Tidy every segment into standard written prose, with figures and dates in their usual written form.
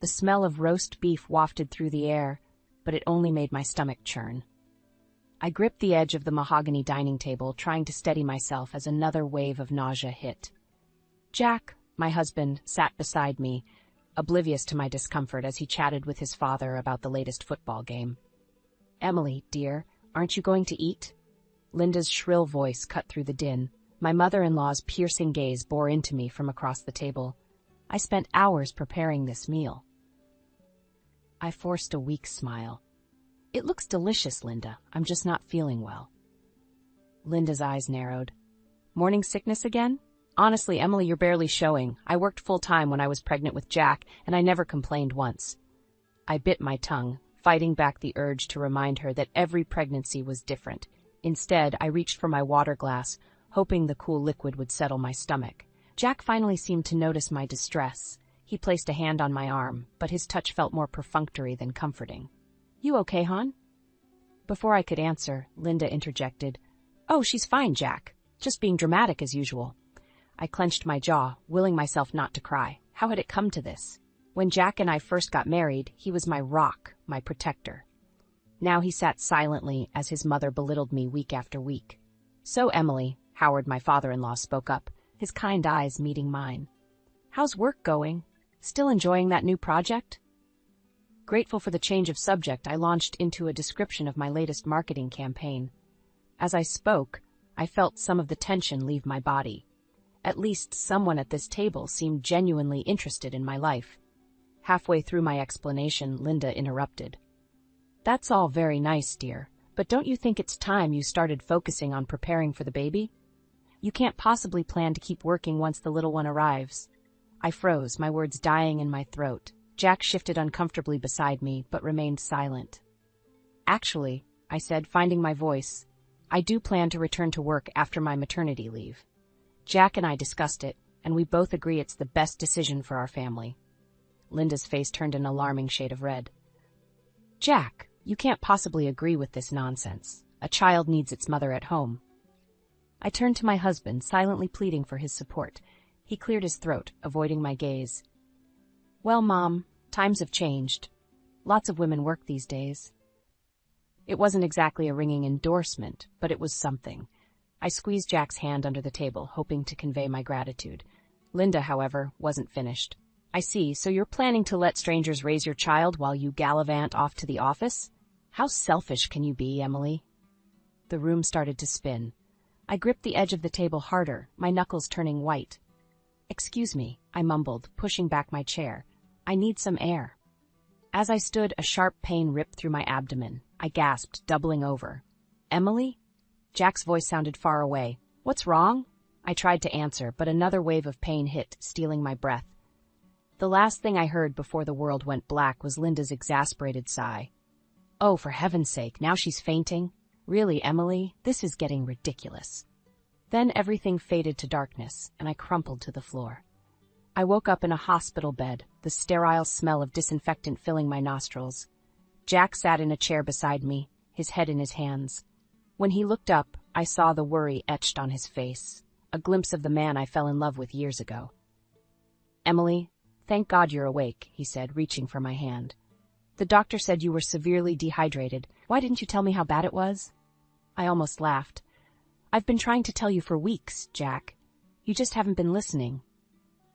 The smell of roast beef wafted through the air, but it only made my stomach churn. I gripped the edge of the mahogany dining table, trying to steady myself as another wave of nausea hit. Jack, my husband, sat beside me, oblivious to my discomfort as he chatted with his father about the latest football game. "Emily, dear, aren't you going to eat?" Linda's shrill voice cut through the din. My mother-in-law's piercing gaze bore into me from across the table. I spent hours preparing this meal. I forced a weak smile. "It looks delicious, Linda. I'm just not feeling well." Linda's eyes narrowed. "Morning sickness again? Honestly, Emily, you're barely showing. I worked full-time when I was pregnant with Jack, and I never complained once." I bit my tongue, fighting back the urge to remind her that every pregnancy was different. Instead, I reached for my water glass, hoping the cool liquid would settle my stomach. Jack finally seemed to notice my distress. He placed a hand on my arm, but his touch felt more perfunctory than comforting. "You okay, hon?" Before I could answer, Linda interjected. "Oh, she's fine, Jack. Just being dramatic as usual." I clenched my jaw, willing myself not to cry. How had it come to this? When Jack and I first got married, he was my rock, my protector. Now he sat silently as his mother belittled me week after week. "So, Emily," Howard, my father-in-law, spoke up, his kind eyes meeting mine. "How's work going? Still enjoying that new project?" Grateful for the change of subject, I launched into a description of my latest marketing campaign. As I spoke, I felt some of the tension leave my body. At least someone at this table seemed genuinely interested in my life. Halfway through my explanation, Linda interrupted. "That's all very nice, dear, but don't you think it's time you started focusing on preparing for the baby? You can't possibly plan to keep working once the little one arrives." I froze, my words dying in my throat. Jack shifted uncomfortably beside me, but remained silent. "Actually," I said, finding my voice, "I do plan to return to work after my maternity leave. Jack and I discussed it, and we both agree it's the best decision for our family." Linda's face turned an alarming shade of red. "Jack, you can't possibly agree with this nonsense. A child needs its mother at home." I turned to my husband, silently pleading for his support. He cleared his throat, avoiding my gaze. "Well, Mom, times have changed. Lots of women work these days." It wasn't exactly a ringing endorsement, but it was something. I squeezed Jack's hand under the table, hoping to convey my gratitude. Linda, however, wasn't finished. "I see, so you're planning to let strangers raise your child while you gallivant off to the office? How selfish can you be, Emily?" The room started to spin. I gripped the edge of the table harder, my knuckles turning white. "Excuse me," I mumbled, pushing back my chair. "I need some air." As I stood, a sharp pain ripped through my abdomen. I gasped, doubling over. "Emily?" Jack's voice sounded far away. "What's wrong?" I tried to answer, but another wave of pain hit, stealing my breath. The last thing I heard before the world went black was Linda's exasperated sigh. "Oh, for heaven's sake, now she's fainting? Really, Emily, this is getting ridiculous." Then everything faded to darkness, and I crumpled to the floor. I woke up in a hospital bed, the sterile smell of disinfectant filling my nostrils. Jack sat in a chair beside me, his head in his hands. When he looked up, I saw the worry etched on his face, a glimpse of the man I fell in love with years ago. "Emily, thank God you're awake," he said, reaching for my hand. "The doctor said you were severely dehydrated. Why didn't you tell me how bad it was?" I almost laughed. "I've been trying to tell you for weeks, Jack. You just haven't been listening."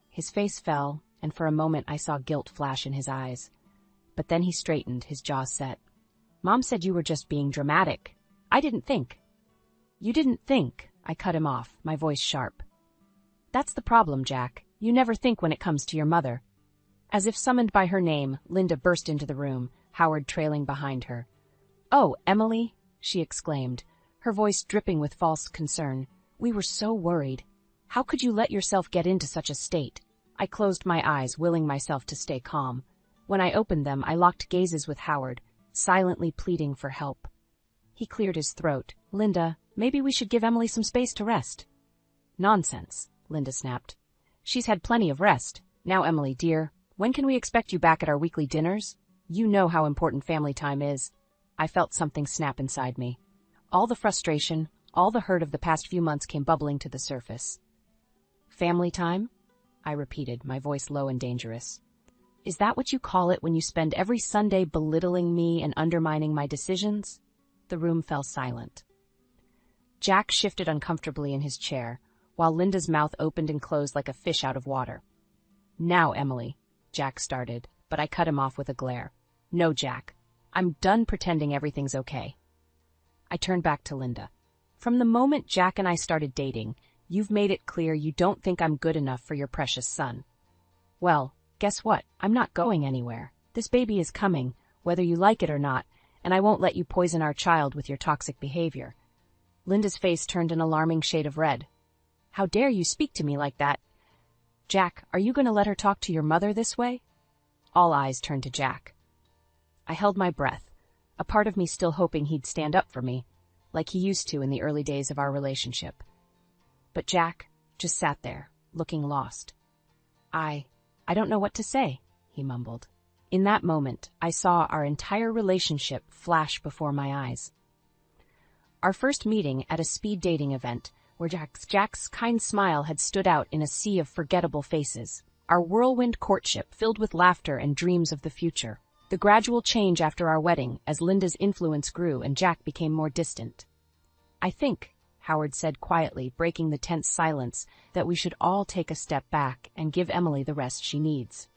His face fell, and for a moment I saw guilt flash in his eyes. But then he straightened, his jaw set. "Mom said you were just being dramatic. I didn't think." "You didn't think," I cut him off, my voice sharp. "That's the problem, Jack. You never think when it comes to your mother." As if summoned by her name, Linda burst into the room, Howard trailing behind her. "Oh, Emily," she exclaimed, her voice dripping with false concern. "We were so worried. How could you let yourself get into such a state?" I closed my eyes, willing myself to stay calm. When I opened them, I locked gazes with Howard, silently pleading for help. He cleared his throat. "Linda, maybe we should give Emily some space to rest." "Nonsense," Linda snapped. "She's had plenty of rest. Now, Emily, dear, when can we expect you back at our weekly dinners? You know how important family time is." I felt something snap inside me. All the frustration, all the hurt of the past few months came bubbling to the surface. "Family time?" I repeated, my voice low and dangerous. Is that what you call it when you spend every Sunday belittling me and undermining my decisions? The room fell silent. Jack shifted uncomfortably in his chair, while Linda's mouth opened and closed like a fish out of water. Now, Emily, Jack started, but I cut him off with a glare. No, Jack. I'm done pretending everything's okay. I turned back to Linda. From the moment Jack and I started dating, you've made it clear you don't think I'm good enough for your precious son. Well, guess what? I'm not going anywhere. This baby is coming, whether you like it or not, and I won't let you poison our child with your toxic behavior. Linda's face turned an alarming shade of red. How dare you speak to me like that? Jack, are you going to let her talk to your mother this way? All eyes turned to Jack. I held my breath, a part of me still hoping he'd stand up for me, like he used to in the early days of our relationship. But Jack just sat there, looking lost. I don't know what to say, he mumbled. In that moment, I saw our entire relationship flash before my eyes. Our first meeting at a speed dating event, where Jack's kind smile had stood out in a sea of forgettable faces. Our whirlwind courtship filled with laughter and dreams of the future. The gradual change after our wedding as Linda's influence grew and Jack became more distant. I think, Howard said quietly, breaking the tense silence, that we should all take a step back and give Emily the rest she needs.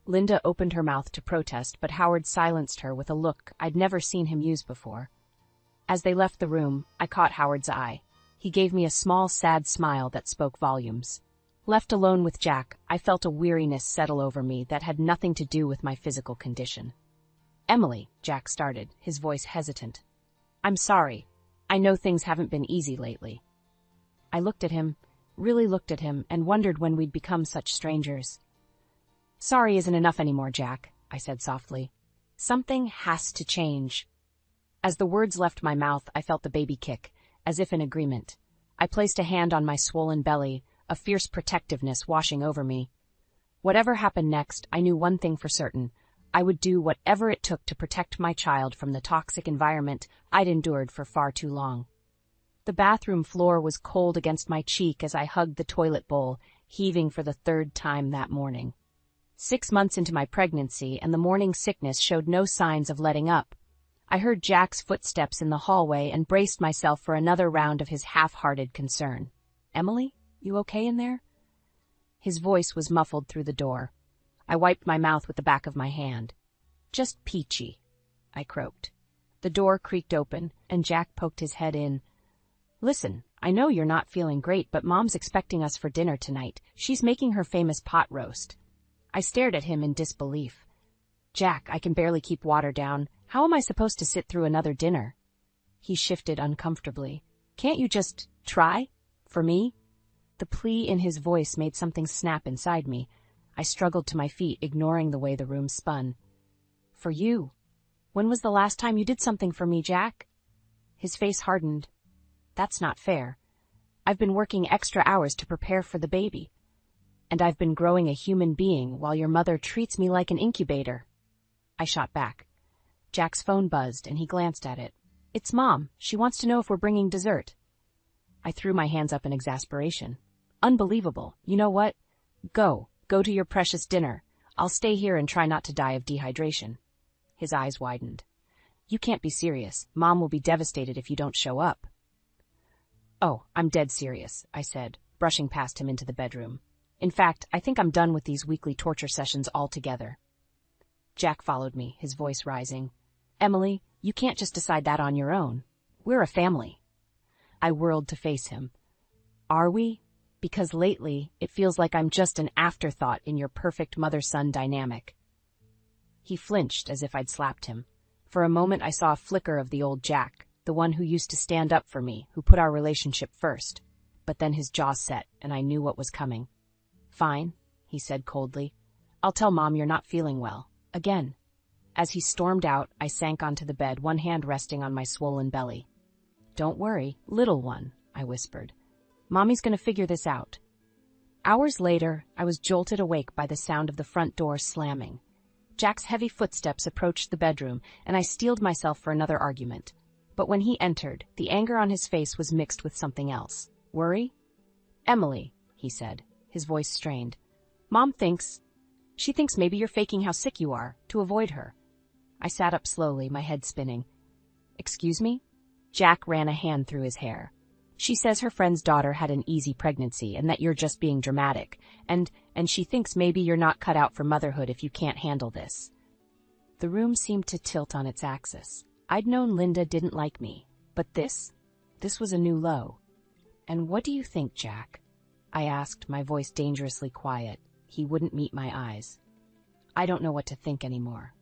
Linda opened her mouth to protest, but Howard silenced her with a look I'd never seen him use before. As they left the room, I caught Howard's eye. He gave me a small, sad smile that spoke volumes. Left alone with Jack, I felt a weariness settle over me that had nothing to do with my physical condition. Emily, Jack started, his voice hesitant. I'm sorry. I know things haven't been easy lately. I looked at him, really looked at him, and wondered when we'd become such strangers. Sorry isn't enough anymore, Jack, I said softly. Something has to change. As the words left my mouth, I felt the baby kick, as if in agreement. I placed a hand on my swollen belly, a fierce protectiveness washing over me. Whatever happened next, I knew one thing for certain. I would do whatever it took to protect my child from the toxic environment I'd endured for far too long. The bathroom floor was cold against my cheek as I hugged the toilet bowl, heaving for the third time that morning. 6 months into my pregnancy, and the morning sickness showed no signs of letting up. I heard Jack's footsteps in the hallway and braced myself for another round of his half-hearted concern. Emily, you okay in there? His voice was muffled through the door. I wiped my mouth with the back of my hand. Just peachy, I croaked. The door creaked open, and Jack poked his head in. Listen, I know you're not feeling great, but Mom's expecting us for dinner tonight. She's making her famous pot roast. I stared at him in disbelief. Jack, I can barely keep water down. How am I supposed to sit through another dinner? He shifted uncomfortably. Can't you just try? For me? The plea in his voice made something snap inside me. I struggled to my feet, ignoring the way the room spun. For you? When was the last time you did something for me, Jack? His face hardened. That's not fair. I've been working extra hours to prepare for the baby. And I've been growing a human being while your mother treats me like an incubator. I shot back. Jack's phone buzzed, and he glanced at it. It's Mom. She wants to know if we're bringing dessert. I threw my hands up in exasperation. Unbelievable. You know what? Go to your precious dinner. I'll stay here and try not to die of dehydration. His eyes widened. You can't be serious. Mom will be devastated if you don't show up. Oh, I'm dead serious, I said, brushing past him into the bedroom. In fact, I think I'm done with these weekly torture sessions altogether. Jack followed me, his voice rising. Emily, you can't just decide that on your own. We're a family. I whirled to face him. Are we? Because lately, it feels like I'm just an afterthought in your perfect mother-son dynamic. He flinched as if I'd slapped him. For a moment, I saw a flicker of the old Jack, the one who used to stand up for me, who put our relationship first. But then his jaw set, and I knew what was coming. Fine, he said coldly. I'll tell Mom you're not feeling well. Again. As he stormed out, I sank onto the bed, one hand resting on my swollen belly. Don't worry, little one, I whispered. Mommy's going to figure this out. Hours later, I was jolted awake by the sound of the front door slamming. Jack's heavy footsteps approached the bedroom, and I steeled myself for another argument. But when he entered, the anger on his face was mixed with something else. Worry? Emily, he said, his voice strained. Mom thinks... She thinks maybe you're faking how sick you are, to avoid her. I sat up slowly, my head spinning. Excuse me? Jack ran a hand through his hair. She says her friend's daughter had an easy pregnancy and that you're just being dramatic, and she thinks maybe you're not cut out for motherhood if you can't handle this. The room seemed to tilt on its axis. I'd known Linda didn't like me, but this was a new low. And what do you think, Jack? I asked, my voice dangerously quiet. He wouldn't meet my eyes. I don't know what to think anymore.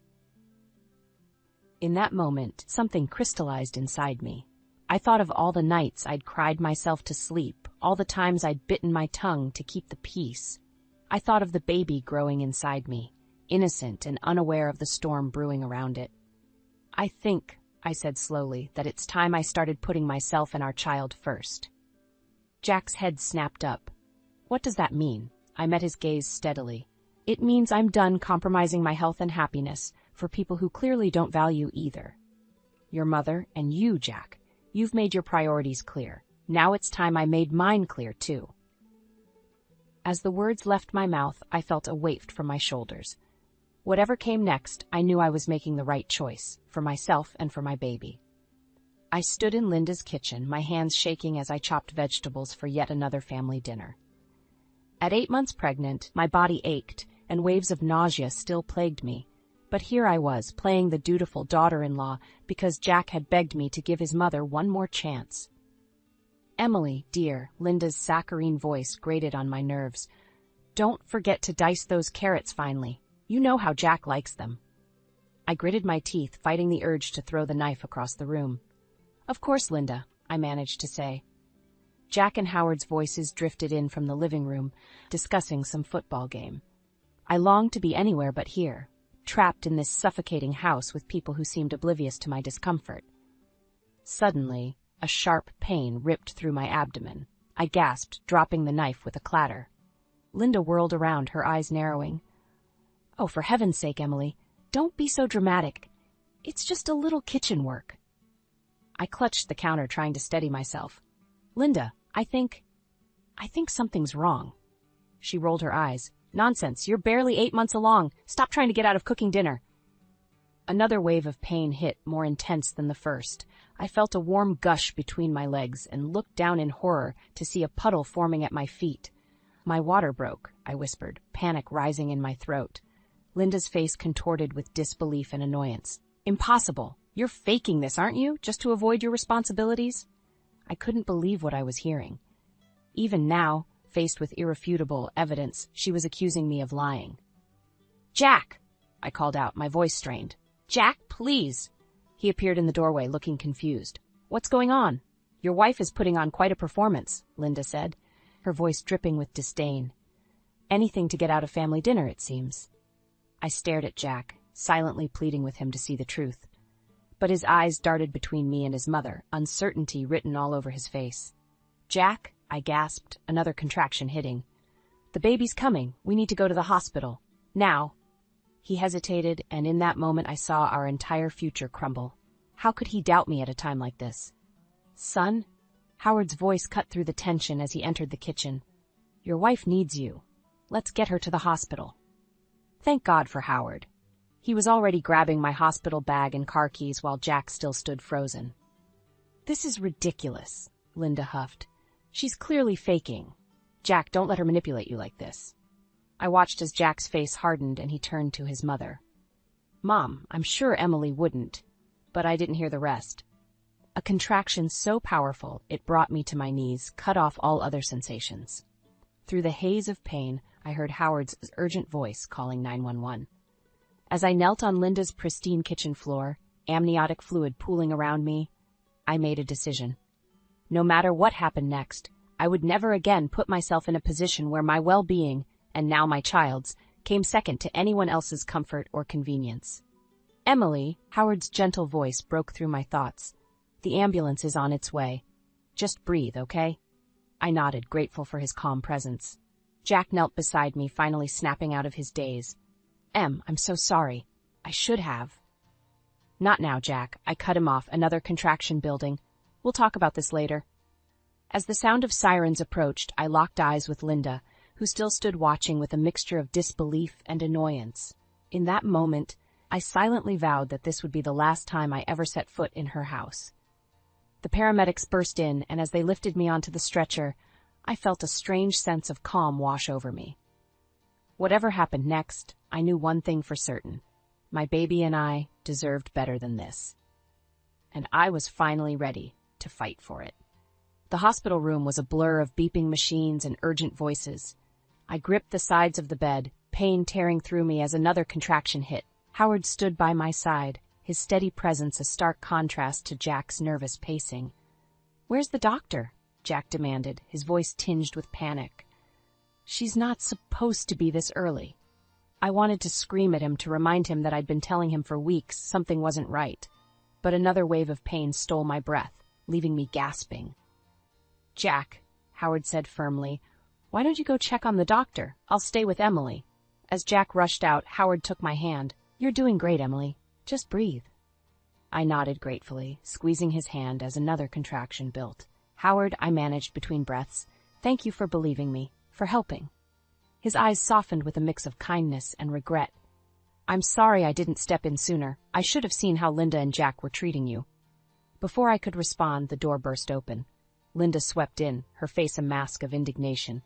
In that moment, something crystallized inside me. I thought of all the nights I'd cried myself to sleep, all the times I'd bitten my tongue to keep the peace. I thought of the baby growing inside me, innocent and unaware of the storm brewing around it. I think, I said slowly, that it's time I started putting myself and our child first. Jack's head snapped up. What does that mean? I met his gaze steadily. It means I'm done compromising my health and happiness for people who clearly don't value either. Your mother and you, Jack. You've made your priorities clear. Now it's time I made mine clear, too. As the words left my mouth, I felt a weight from my shoulders. Whatever came next, I knew I was making the right choice, for myself and for my baby. I stood in Linda's kitchen, my hands shaking as I chopped vegetables for yet another family dinner. At 8 months pregnant, my body ached, and waves of nausea still plagued me. But here I was, playing the dutiful daughter-in-law because Jack had begged me to give his mother one more chance. Emily, dear, Linda's saccharine voice grated on my nerves. Don't forget to dice those carrots finely. You know how Jack likes them. I gritted my teeth, fighting the urge to throw the knife across the room. Of course, Linda, I managed to say. Jack and Howard's voices drifted in from the living room, discussing some football game. I longed to be anywhere but here, trapped in this suffocating house with people who seemed oblivious to my discomfort. Suddenly, a sharp pain ripped through my abdomen. I gasped, dropping the knife with a clatter. Linda whirled around, her eyes narrowing. Oh, for heaven's sake, Emily, don't be so dramatic. It's just a little kitchen work. I clutched the counter, trying to steady myself. Linda, I think something's wrong. She rolled her eyes. Nonsense, you're barely 8 months along. Stop trying to get out of cooking dinner. Another wave of pain hit, more intense than the first. I felt a warm gush between my legs and looked down in horror to see a puddle forming at my feet. My water broke, I whispered, panic rising in my throat. Linda's face contorted with disbelief and annoyance. Impossible. You're faking this, aren't you, just to avoid your responsibilities? I couldn't believe what I was hearing. Even now, faced with irrefutable evidence, she was accusing me of lying. Jack! I called out, my voice strained. Jack, please! He appeared in the doorway, looking confused. What's going on? Your wife is putting on quite a performance, Linda said, her voice dripping with disdain. Anything to get out of family dinner, it seems. I stared at Jack, silently pleading with him to see the truth. But his eyes darted between me and his mother, uncertainty written all over his face. Jack, I gasped, another contraction hitting. The baby's coming. We need to go to the hospital. Now. He hesitated, and in that moment I saw our entire future crumble. How could he doubt me at a time like this? Son? Howard's voice cut through the tension as he entered the kitchen. Your wife needs you. Let's get her to the hospital. Thank God for Howard. He was already grabbing my hospital bag and car keys while Jack still stood frozen. This is ridiculous, Linda huffed. She's clearly faking. Jack, don't let her manipulate you like this. I watched as Jack's face hardened and he turned to his mother. Mom, I'm sure Emily wouldn't, but I didn't hear the rest. A contraction so powerful it brought me to my knees, cut off all other sensations. Through the haze of pain, I heard Howard's urgent voice calling 911. As I knelt on Linda's pristine kitchen floor, amniotic fluid pooling around me, I made a decision. No matter what happened next, I would never again put myself in a position where my well-being, and now my child's, came second to anyone else's comfort or convenience. Emily, Howard's gentle voice broke through my thoughts. The ambulance is on its way. Just breathe, okay? I nodded, grateful for his calm presence. Jack knelt beside me, finally snapping out of his daze. I'm so sorry. I should have. Not now, Jack. I cut him off, another contraction building. We'll talk about this later. As the sound of sirens approached, I locked eyes with Linda, who still stood watching with a mixture of disbelief and annoyance. In that moment, I silently vowed that this would be the last time I ever set foot in her house. The paramedics burst in, and as they lifted me onto the stretcher, I felt a strange sense of calm wash over me. Whatever happened next, I knew one thing for certain. My baby and I deserved better than this. And I was finally ready to fight for it. The hospital room was a blur of beeping machines and urgent voices. I gripped the sides of the bed, pain tearing through me as another contraction hit. Howard stood by my side, his steady presence a stark contrast to Jack's nervous pacing. "Where's the doctor?" Jack demanded, his voice tinged with panic. "She's not supposed to be this early." I wanted to scream at him to remind him that I'd been telling him for weeks something wasn't right, but another wave of pain stole my breath, leaving me gasping. "Jack," Howard said firmly, "why don't you go check on the doctor? I'll stay with Emily." As Jack rushed out, Howard took my hand. "You're doing great, Emily. Just breathe." I nodded gratefully, squeezing his hand as another contraction built. "Howard," I managed between breaths, "thank you for believing me, for helping." His eyes softened with a mix of kindness and regret. "I'm sorry I didn't step in sooner. I should have seen how Linda and Jack were treating you." Before I could respond, the door burst open. Linda swept in, her face a mask of indignation.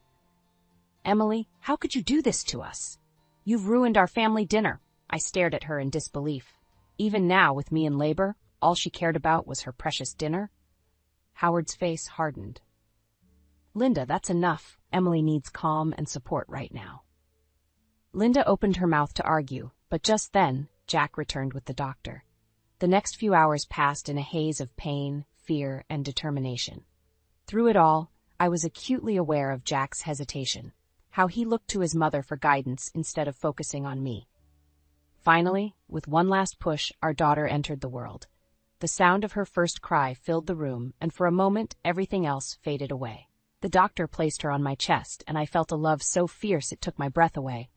"Emily, how could you do this to us? You've ruined our family dinner." I stared at her in disbelief. Even now, with me in labor, all she cared about was her precious dinner? Howard's face hardened. "Linda, that's enough. Emily needs calm and support right now." Linda opened her mouth to argue, but just then, Jack returned with the doctor. The next few hours passed in a haze of pain, fear, and determination. Through it all, I was acutely aware of Jack's hesitation, how he looked to his mother for guidance instead of focusing on me. Finally, with one last push, our daughter entered the world. The sound of her first cry filled the room, and for a moment, everything else faded away. The doctor placed her on my chest, and I felt a love so fierce it took my breath away.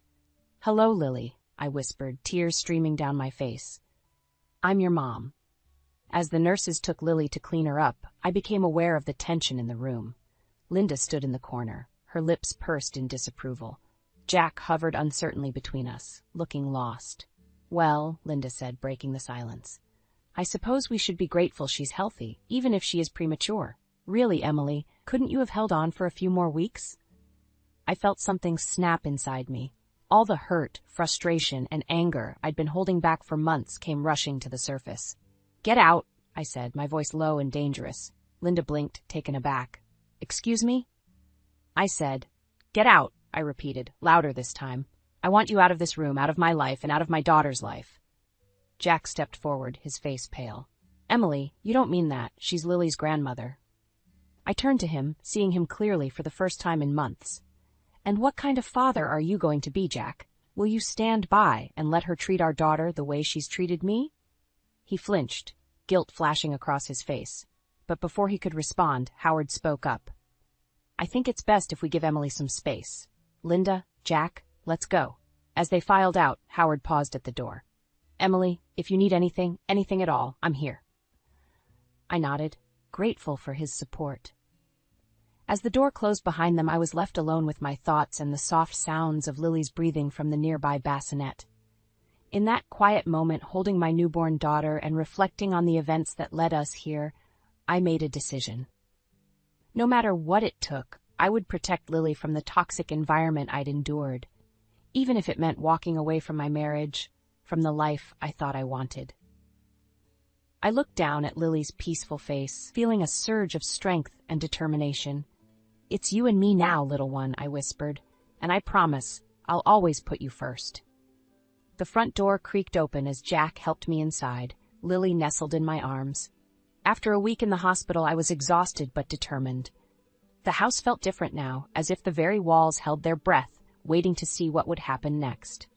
"Hello, Lily," I whispered, tears streaming down my face. "I'm your mom." As the nurses took Lily to clean her up, I became aware of the tension in the room. Linda stood in the corner, her lips pursed in disapproval. Jack hovered uncertainly between us, looking lost. "Well," Linda said, breaking the silence, "I suppose we should be grateful she's healthy, even if she is premature. Really, Emily, couldn't you have held on for a few more weeks?" I felt something snap inside me. All the hurt, frustration, and anger I'd been holding back for months came rushing to the surface. "Get out," I said, my voice low and dangerous. Linda blinked, taken aback. "Excuse me?" I said, "Get out," I repeated, louder this time. "I want you out of this room, out of my life, and out of my daughter's life." Jack stepped forward, his face pale. "Emily, you don't mean that. She's Lily's grandmother." I turned to him, seeing him clearly for the first time in months. "And what kind of father are you going to be, Jack? Will you stand by and let her treat our daughter the way she's treated me?" He flinched, guilt flashing across his face. But before he could respond, Howard spoke up. "I think it's best if we give Emily some space. Linda, Jack, let's go." As they filed out, Howard paused at the door. "Emily, if you need anything at all, I'm here." I nodded, grateful for his support. As the door closed behind them, I was left alone with my thoughts and the soft sounds of Lily's breathing from the nearby bassinet. In that quiet moment, holding my newborn daughter and reflecting on the events that led us here, I made a decision. No matter what it took, I would protect Lily from the toxic environment I'd endured, even if it meant walking away from my marriage, from the life I thought I wanted. I looked down at Lily's peaceful face, feeling a surge of strength and determination. "It's you and me now, little one," I whispered, "and I promise I'll always put you first." The front door creaked open as Jack helped me inside, Lily nestled in my arms. After a week in the hospital, I was exhausted but determined. The house felt different now, as if the very walls held their breath, waiting to see what would happen next.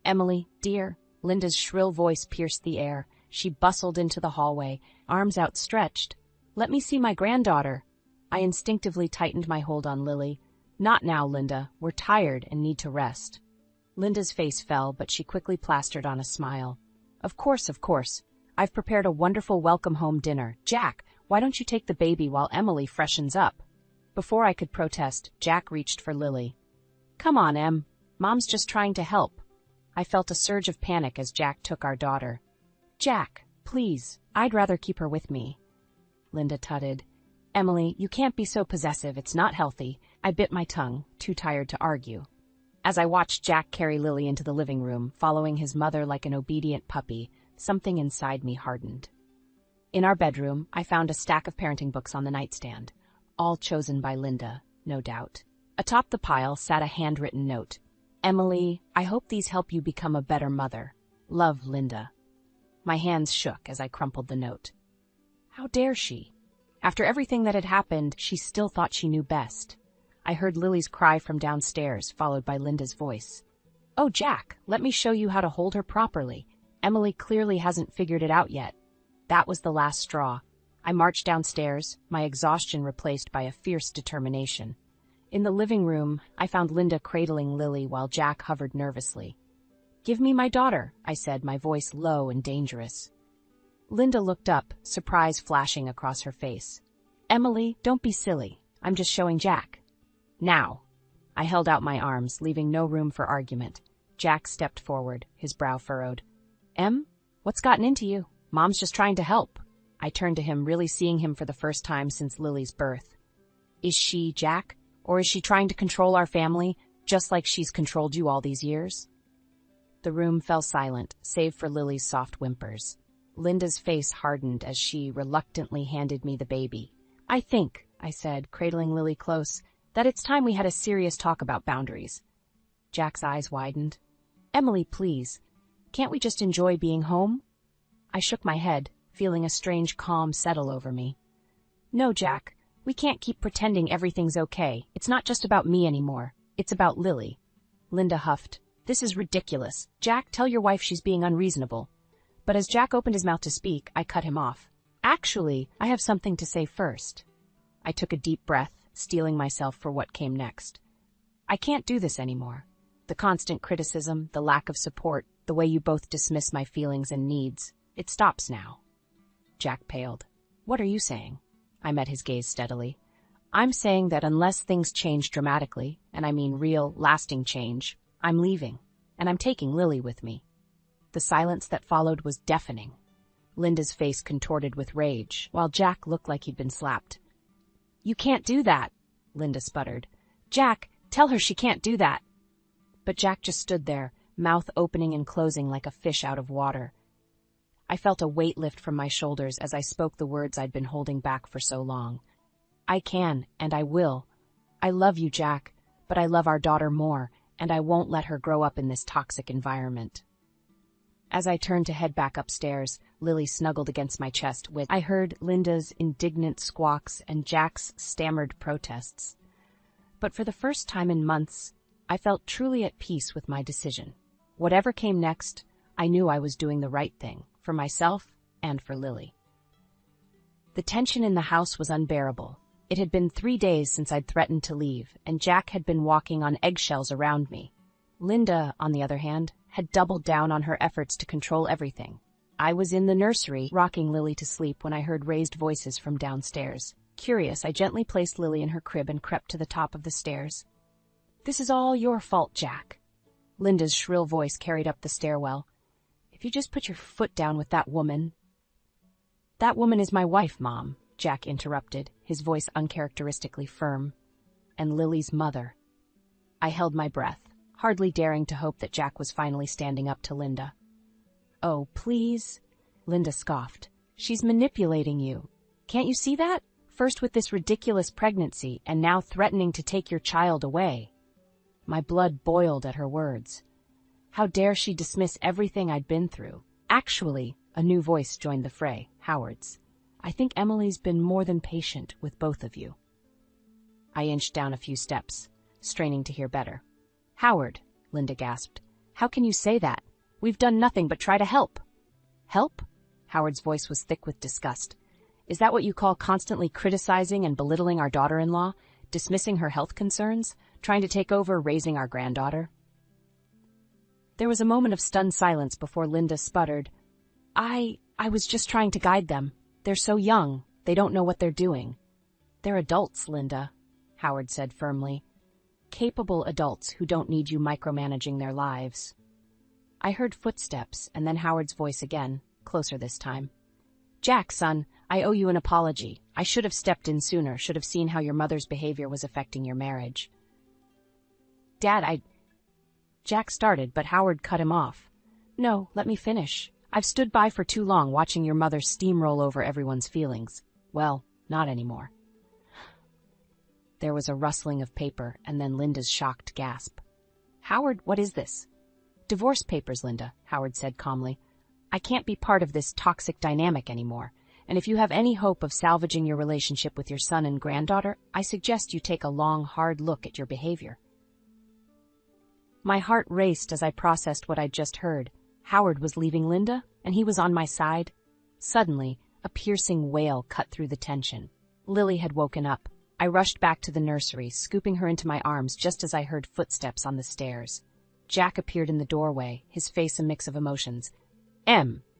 "Emily, dear," Linda's shrill voice pierced the air. She bustled into the hallway, arms outstretched. "Let me see my granddaughter." I instinctively tightened my hold on Lily. "Not now, Linda. We're tired and need to rest." Linda's face fell, but she quickly plastered on a smile. Of course. I've prepared a wonderful welcome home dinner. Jack, why don't you take the baby while Emily freshens up?" Before I could protest, Jack reached for Lily. Come on, Em. Mom's just trying to help. I felt a surge of panic as Jack took our daughter. Jack, please, I'd rather keep her with me. Linda tutted. Emily, you can't be so possessive, it's not healthy. I bit my tongue, too tired to argue. As I watched Jack carry Lily into the living room, following his mother like an obedient puppy, something inside me hardened. In our bedroom, I found a stack of parenting books on the nightstand, all chosen by Linda, no doubt. Atop the pile sat a handwritten note. Emily, I hope these help you become a better mother. Love, Linda. My hands shook as I crumpled the note. How dare she? After everything that had happened, she still thought she knew best. I heard Lily's cry from downstairs, followed by Linda's voice. Oh, Jack, let me show you how to hold her properly. Emily clearly hasn't figured it out yet. That was the last straw. I marched downstairs, my exhaustion replaced by a fierce determination. In the living room, I found Linda cradling Lily while Jack hovered nervously. Give me my daughter, I said, my voice low and dangerous. Linda looked up, surprise flashing across her face. Emily, don't be silly. I'm just showing Jack. Now. I held out my arms, leaving no room for argument. Jack stepped forward, his brow furrowed. Em, what's gotten into you? Mom's just trying to help. I turned to him, really seeing him for the first time since Lily's birth. Is she, Jack? Or is she trying to control our family, just like she's controlled you all these years? The room fell silent, save for Lily's soft whimpers. Linda's face hardened as she reluctantly handed me the baby. I think, I said, cradling Lily close, that it's time we had a serious talk about boundaries. Jack's eyes widened. Emily, please. Can't we just enjoy being home? I shook my head, feeling a strange calm settle over me. No, Jack. We can't keep pretending everything's okay. It's not just about me anymore. It's about Lily. Linda huffed. This is ridiculous. Jack, tell your wife she's being unreasonable. But as Jack opened his mouth to speak, I cut him off. Actually, I have something to say first. I took a deep breath, steeling myself for what came next. I can't do this anymore. The constant criticism, the lack of support, the way you both dismiss my feelings and needs. It stops now. Jack paled. What are you saying? I met his gaze steadily. I'm saying that unless things change dramatically, and I mean real, lasting change, I'm leaving, and I'm taking Lily with me. The silence that followed was deafening. Linda's face contorted with rage, while Jack looked like he'd been slapped. You can't do that, Linda sputtered. Jack, tell her she can't do that. But Jack just stood there, mouth opening and closing like a fish out of water. I felt a weight lift from my shoulders as I spoke the words I'd been holding back for so long. I can, and I will. I love you, Jack, but I love our daughter more, and I won't let her grow up in this toxic environment. As I turned to head back upstairs, Lily snuggled against my chest with I heard Linda's indignant squawks and Jack's stammered protests. But for the first time in months, I felt truly at peace with my decision. Whatever came next, I knew I was doing the right thing, for myself and for Lily. The tension in the house was unbearable. It had been 3 days since I'd threatened to leave, and Jack had been walking on eggshells around me. Linda, on the other hand, had doubled down on her efforts to control everything. I was in the nursery, rocking Lily to sleep when I heard raised voices from downstairs. Curious, I gently placed Lily in her crib and crept to the top of the stairs. This is all your fault, Jack. Linda's shrill voice carried up the stairwell. If you just put your foot down with that woman... That woman is my wife, Mom, Jack interrupted, his voice uncharacteristically firm. And Lily's mother. I held my breath, hardly daring to hope that Jack was finally standing up to Linda. Oh, please, Linda scoffed. She's manipulating you. Can't you see that? First with this ridiculous pregnancy, and now threatening to take your child away. My blood boiled at her words. How dare she dismiss everything I'd been through? Actually, a new voice joined the fray, Howard's. I think Emily's been more than patient with both of you. I inched down a few steps, straining to hear better. Howard, Linda gasped. How can you say that? We've done nothing but try to help. Help? Howard's voice was thick with disgust. Is that what you call constantly criticizing and belittling our daughter-in-law, dismissing her health concerns, trying to take over raising our granddaughter? There was a moment of stunned silence before Linda sputtered. I was just trying to guide them. They're so young, they don't know what they're doing. They're adults, Linda, Howard said firmly. Capable adults who don't need you micromanaging their lives. I heard footsteps and then Howard's voice again, closer this time. Jack, son, I owe you an apology. I should have stepped in sooner, should have seen how your mother's behavior was affecting your marriage. Dad, Jack started, but Howard cut him off. No, let me finish. I've stood by for too long watching your mother steamroll over everyone's feelings. Well, not anymore. There was a rustling of paper, and then Linda's shocked gasp. Howard, what is this? Divorce papers, Linda, Howard said calmly. I can't be part of this toxic dynamic anymore, and if you have any hope of salvaging your relationship with your son and granddaughter, I suggest you take a long, hard look at your behavior. My heart raced as I processed what I'd just heard. Howard was leaving Linda, and he was on my side. Suddenly, a piercing wail cut through the tension. Lily had woken up. I rushed back to the nursery, scooping her into my arms just as I heard footsteps on the stairs. Jack appeared in the doorway, his face a mix of emotions.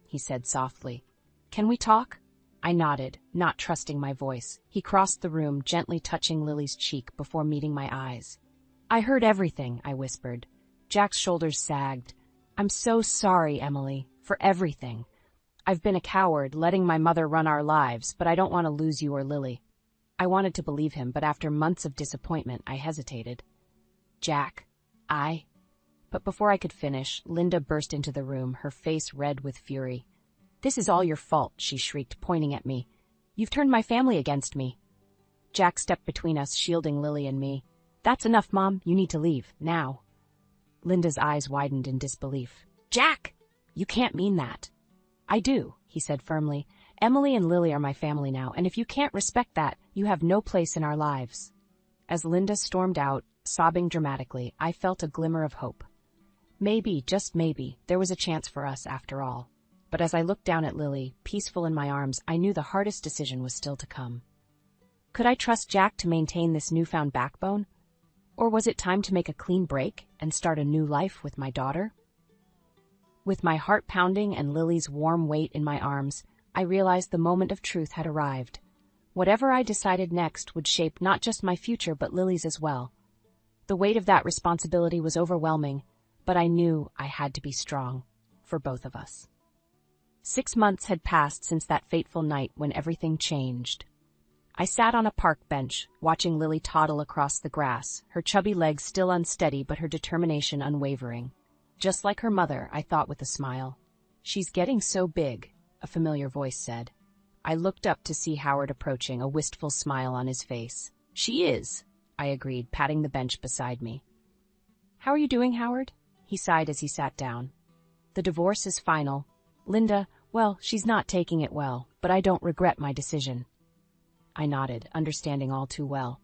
He said softly. Can we talk? I nodded, not trusting my voice. He crossed the room, gently touching Lily's cheek before meeting my eyes. I heard everything, I whispered. Jack's shoulders sagged. I'm so sorry, Emily, for everything. I've been a coward, letting my mother run our lives, but I don't want to lose you or Lily. I wanted to believe him, but after months of disappointment, I hesitated. Jack, But before I could finish, Linda burst into the room, her face red with fury. This is all your fault, she shrieked, pointing at me. You've turned my family against me. Jack stepped between us, shielding Lily and me. That's enough, Mom. You need to leave, now. Linda's eyes widened in disbelief. Jack! You can't mean that. I do, he said firmly. Emily and Lily are my family now, and if you can't respect that, you have no place in our lives. As Linda stormed out, sobbing dramatically, I felt a glimmer of hope. Maybe, just maybe, there was a chance for us after all. But as I looked down at Lily, peaceful in my arms, I knew the hardest decision was still to come. Could I trust Jack to maintain this newfound backbone? Or was it time to make a clean break and start a new life with my daughter? With my heart pounding and Lily's warm weight in my arms, I realized the moment of truth had arrived. Whatever I decided next would shape not just my future but Lily's as well. The weight of that responsibility was overwhelming, but I knew I had to be strong, for both of us. 6 months had passed since that fateful night when everything changed. I sat on a park bench, watching Lily toddle across the grass, her chubby legs still unsteady but her determination unwavering. Just like her mother, I thought with a smile. She's getting so big, a familiar voice said. I looked up to see Howard approaching, a wistful smile on his face. She is, I agreed, patting the bench beside me. How are you doing, Howard? He sighed as he sat down. The divorce is final. Linda, well, she's not taking it well, but I don't regret my decision. I nodded, understanding all too well.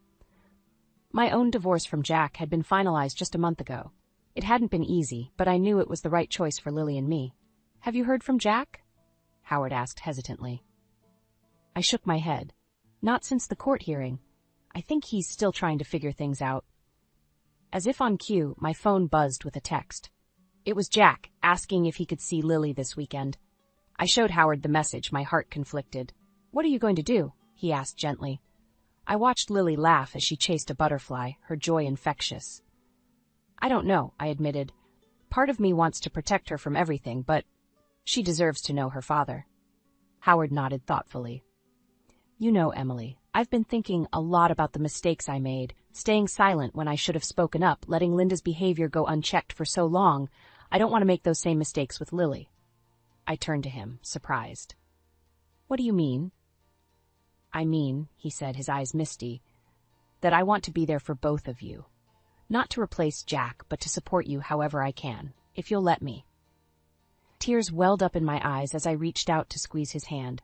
My own divorce from Jack had been finalized just a month ago. It hadn't been easy, but I knew it was the right choice for Lily and me. Have you heard from Jack? Howard asked hesitantly. I shook my head. Not since the court hearing. I think he's still trying to figure things out. As if on cue, my phone buzzed with a text. It was Jack, asking if he could see Lily this weekend. I showed Howard the message, my heart conflicted. What are you going to do? He asked gently. I watched Lily laugh as she chased a butterfly, her joy infectious. I don't know, I admitted. Part of me wants to protect her from everything, but she deserves to know her father. Howard nodded thoughtfully. You know, Emily, I've been thinking a lot about the mistakes I made, staying silent when I should have spoken up, letting Linda's behavior go unchecked for so long. I don't want to make those same mistakes with Lily. I turned to him, surprised. What do you mean? I mean, he said, his eyes misty, that I want to be there for both of you. Not to replace Jack, but to support you however I can, if you'll let me. Tears welled up in my eyes as I reached out to squeeze his hand.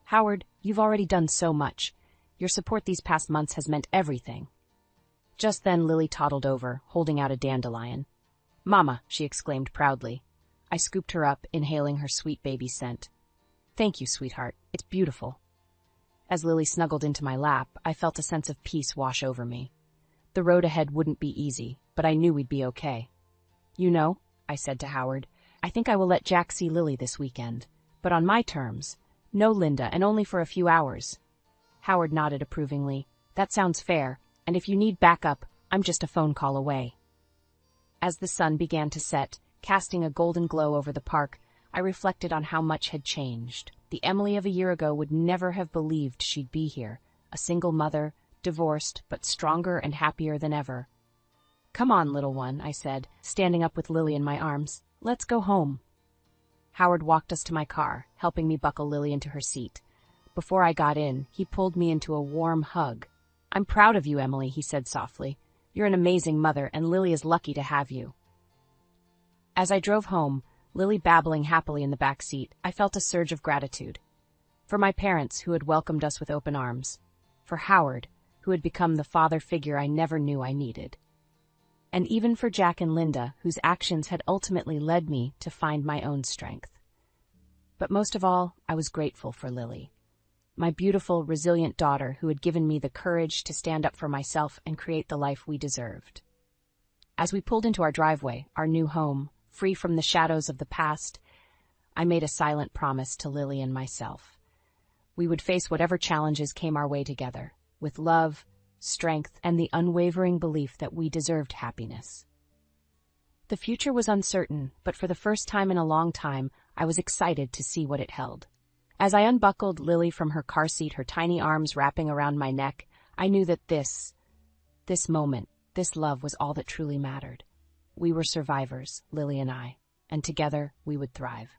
Howard, you've already done so much. Your support these past months has meant everything. Just then Lily toddled over, holding out a dandelion. Mama, she exclaimed proudly. I scooped her up, inhaling her sweet baby scent. Thank you, sweetheart. It's beautiful. As Lily snuggled into my lap, I felt a sense of peace wash over me. The road ahead wouldn't be easy, but I knew we'd be okay. You know, I said to Howard, I think I will let Jack see Lily this weekend, but on my terms. No Linda, and only for a few hours. Howard nodded approvingly. That sounds fair, and if you need backup, I'm just a phone call away. As the sun began to set, casting a golden glow over the park, I reflected on how much had changed. The Emily of a year ago would never have believed she'd be here, a single mother, divorced, but stronger and happier than ever. "Come on, little one," I said, standing up with Lily in my arms. "Let's go home." Howard walked us to my car, helping me buckle Lily into her seat. Before I got in, he pulled me into a warm hug. "I'm proud of you, Emily," he said softly. "You're an amazing mother, and Lily is lucky to have you." As I drove home, Lily babbling happily in the back seat, I felt a surge of gratitude. For my parents, who had welcomed us with open arms. For Howard, who had become the father figure I never knew I needed. And even for Jack and Linda, whose actions had ultimately led me to find my own strength. But most of all, I was grateful for Lily, my beautiful, resilient daughter who had given me the courage to stand up for myself and create the life we deserved. As we pulled into our driveway, our new home, free from the shadows of the past, I made a silent promise to Lily and myself. We would face whatever challenges came our way together, with love, strength, and the unwavering belief that we deserved happiness. The future was uncertain, but for the first time in a long time, I was excited to see what it held. As I unbuckled Lily from her car seat, her tiny arms wrapping around my neck, I knew that this moment, this love was all that truly mattered. We were survivors, Lily and I, and together we would thrive.